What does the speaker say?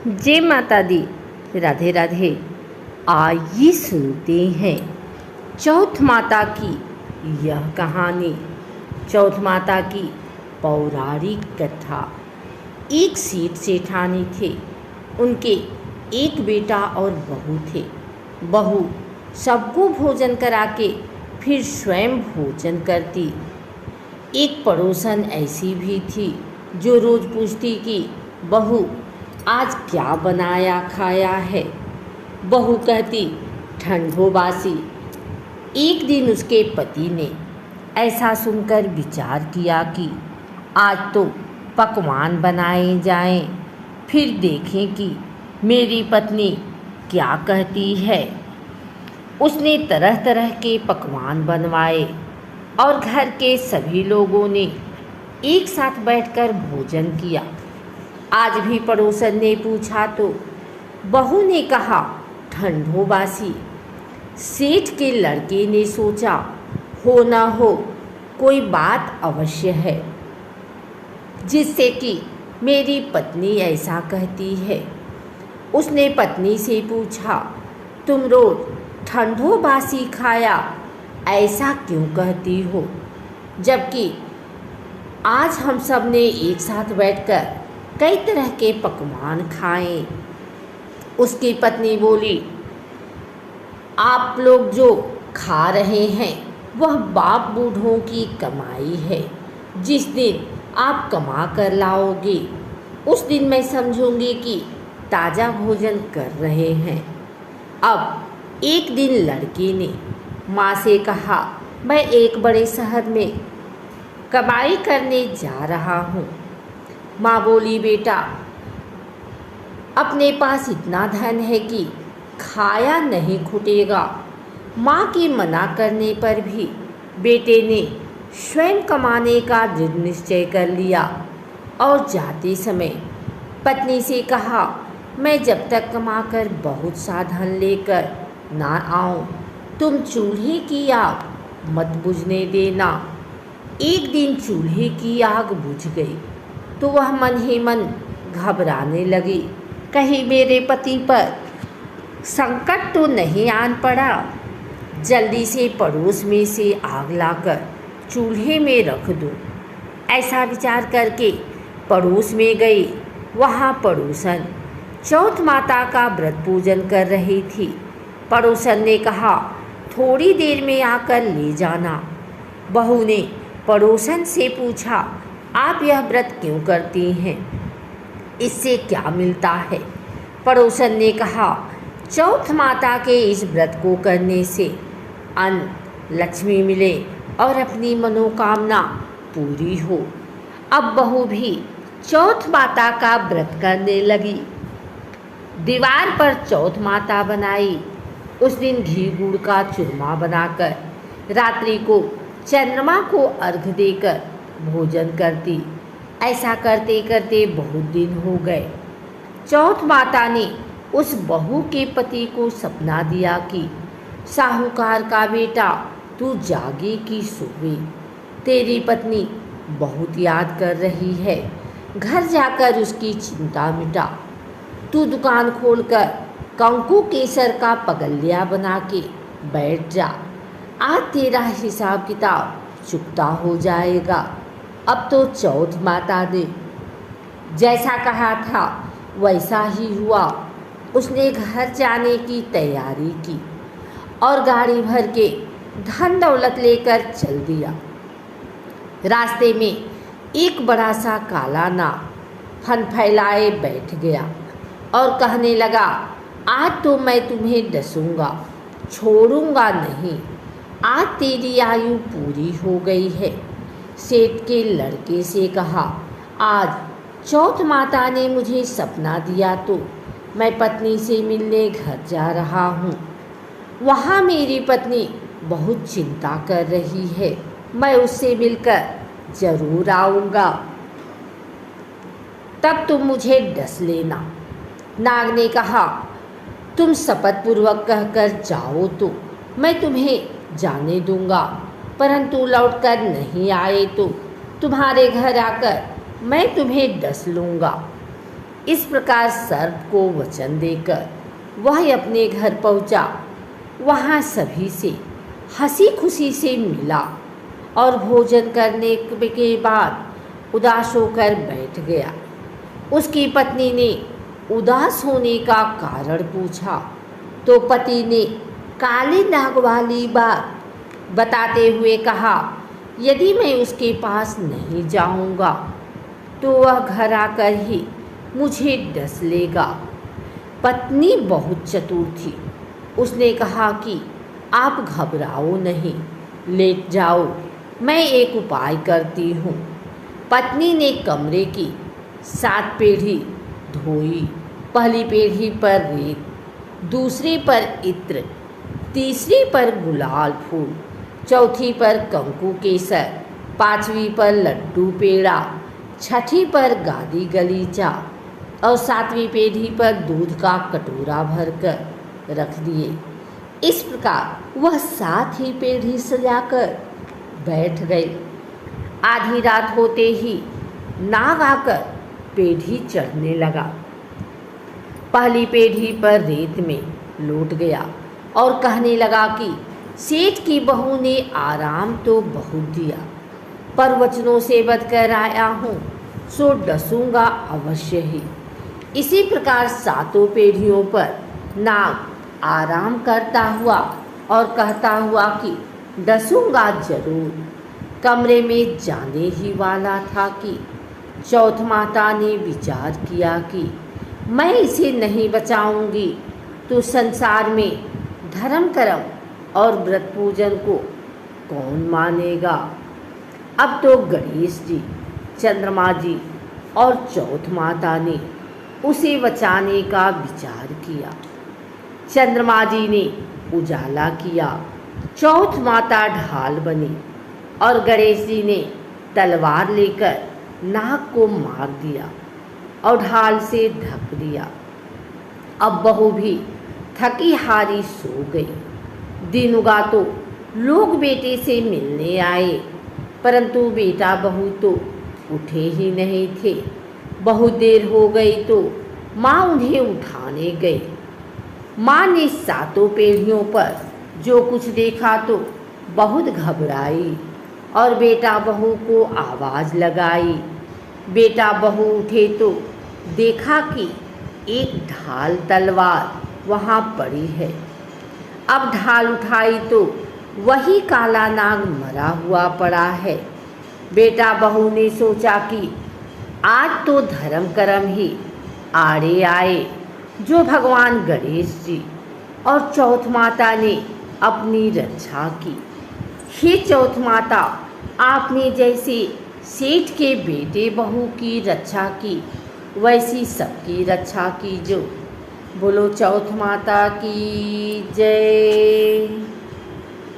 जय माता दी। राधे राधे। आइए सुनते हैं चौथ माता की यह कहानी। चौथ माता की पौराणिक कथा। एक सेठ सेठानी थे। उनके एक बेटा और बहू थे। बहू सबको भोजन करा के फिर स्वयं भोजन करती। एक पड़ोसन ऐसी भी थी जो रोज़ पूछती कि बहू आज क्या बनाया खाया है। बहू कहती ठंडो बासी। एक दिन उसके पति ने ऐसा सुनकर विचार किया कि आज तो पकवान बनाए जाएं, फिर देखें कि मेरी पत्नी क्या कहती है। उसने तरह तरह के पकवान बनवाए और घर के सभी लोगों ने एक साथ बैठकर भोजन किया। आज भी पड़ोसन ने पूछा तो बहू ने कहा ठंडो बासी। सेठ के लड़के ने सोचा हो न हो कोई बात अवश्य है जिससे कि मेरी पत्नी ऐसा कहती है। उसने पत्नी से पूछा तुम रोज ठंडो बासी खाया ऐसा क्यों कहती हो, जबकि आज हम सब ने एक साथ बैठकर कई तरह के पकवान खाए। उसकी पत्नी बोली आप लोग जो खा रहे हैं वह बाप बूढ़ों की कमाई है। जिस दिन आप कमा कर लाओगे उस दिन मैं समझूंगी कि ताज़ा भोजन कर रहे हैं। अब एक दिन लड़के ने माँ से कहा मैं एक बड़े शहर में कमाई करने जा रहा हूँ। माँ बोली बेटा अपने पास इतना धन है कि खाया नहीं खुटेगा। माँ के मना करने पर भी बेटे ने स्वयं कमाने का दृढ़ निश्चय कर लिया और जाते समय पत्नी से कहा मैं जब तक कमाकर बहुत सा धन लेकर ना आऊँ तुम चूल्हे की आग मत बुझने देना। एक दिन चूल्हे की आग बुझ गई तो वह मन ही मन घबराने लगी, कहीं मेरे पति पर संकट तो नहीं आन पड़ा। जल्दी से पड़ोस में से आग लाकर चूल्हे में रख दूं। ऐसा विचार करके पड़ोस में गई। वहाँ पड़ोसन चौथ माता का व्रत पूजन कर रही थी। पड़ोसन ने कहा थोड़ी देर में आकर ले जाना। बहू ने पड़ोसन से पूछा आप यह व्रत क्यों करती हैं, इससे क्या मिलता है। पड़ोसन ने कहा चौथ माता के इस व्रत को करने से अन्न लक्ष्मी मिले और अपनी मनोकामना पूरी हो। अब बहू भी चौथ माता का व्रत करने लगी। दीवार पर चौथ माता बनाई। उस दिन घी गुड़ का चूरमा बनाकर रात्रि को चंद्रमा को अर्घ देकर भोजन करती। ऐसा करते करते बहुत दिन हो गए। चौथ माता ने उस बहू के पति को सपना दिया कि साहूकार का बेटा तू जागे कि सोवे, तेरी पत्नी बहुत याद कर रही है, घर जाकर उसकी चिंता मिटा। तू दुकान खोलकर कंकु केसर का पगलिया बना के बैठ जा। आज तेरा हिसाब किताब चुकता हो जाएगा। अब तो चौथ माता ने जैसा कहा था वैसा ही हुआ। उसने घर जाने की तैयारी की और गाड़ी भर के धन दौलत लेकर चल दिया। रास्ते में एक बड़ा सा काला नाग फन फैलाए बैठ गया और कहने लगा आज तो मैं तुम्हें डसूंगा, छोड़ूंगा नहीं। आज तेरी आयु पूरी हो गई है। सेठ के लड़के से कहा आज चौथ माता ने मुझे सपना दिया तो मैं पत्नी से मिलने घर जा रहा हूँ। वहाँ मेरी पत्नी बहुत चिंता कर रही है। मैं उससे मिलकर ज़रूर आऊँगा, तब तुम मुझे डस लेना। नाग ने कहा तुम शपथ पूर्वक कहकर जाओ तो मैं तुम्हें जाने दूंगा, परंतु लौटकर नहीं आए तो तुम्हारे घर आकर मैं तुम्हें डस लूँगा। इस प्रकार सर्प को वचन देकर वह अपने घर पहुंचा। वहाँ सभी से हंसी खुशी से मिला और भोजन करने के बाद उदास होकर बैठ गया। उसकी पत्नी ने उदास होने का कारण पूछा तो पति ने काले नाग वाली बात बताते हुए कहा, यदि मैं उसके पास नहीं जाऊंगा तो वह घर आकर ही मुझे डस लेगा। पत्नी बहुत चतुर थी। उसने कहा कि आप घबराओ नहीं, लेट जाओ, मैं एक उपाय करती हूँ। पत्नी ने कमरे की 7 पीढ़ी धोई। पहली पीढ़ी पर रेत, दूसरी पर इत्र, तीसरी पर गुलाल फूल, चौथी पर कंकु केसर, 5वीं पर लड्डू पेड़ा, 6ठी पर गादी गलीचा और 7वीं पीढ़ी पर दूध का कटोरा भरकर रख दिए। इस प्रकार वह 7 ही पीढ़ी सजाकर बैठ गई। आधी रात होते ही नाग आकर पीढ़ी चढ़ने लगा। पहली पीढ़ी पर रेत में लौट गया और कहने लगा कि सेठ की बहू ने आराम तो बहुत दिया, पर वचनों से बदकर आया हूँ सो डसूंगा अवश्य ही। इसी प्रकार 7 पीढ़ियों पर नाग आराम करता हुआ और कहता हुआ कि डसूंगा जरूर। कमरे में जाने ही वाला था कि चौथ माता ने विचार किया कि मैं इसे नहीं बचाऊंगी तो संसार में धर्म कर्म और व्रत पूजन को कौन मानेगा। अब तो गणेश जी, चंद्रमा जी और चौथ माता ने उसे बचाने का विचार किया। चंद्रमा जी ने उजाला किया, चौथ माता ढाल बनी और गणेश जी ने तलवार लेकर नाग को मार दिया और ढाल से ढक दिया। अब बहू भी थकी हारी सो गई। दिन उगा तो लोग बेटे से मिलने आए, परंतु बेटा बहू तो उठे ही नहीं थे। बहुत देर हो गई तो माँ उन्हें उठाने गई। माँ ने 7 पीढ़ियों पर जो कुछ देखा तो बहुत घबराई और बेटा बहू को आवाज़ लगाई। बेटा बहू उठे तो देखा कि एक ढाल तलवार वहाँ पड़ी है। अब ढाल उठाई तो वही काला नाग मरा हुआ पड़ा है। बेटा बहू ने सोचा कि आज तो धर्म कर्म ही आड़े आए, जो भगवान गणेश जी और चौथ माता ने अपनी रक्षा की। हे चौथ माता, आपने जैसे सेठ के बेटे बहू की रक्षा की, वैसी सबकी रक्षा कीजो। बोलो चौथ माता की जय।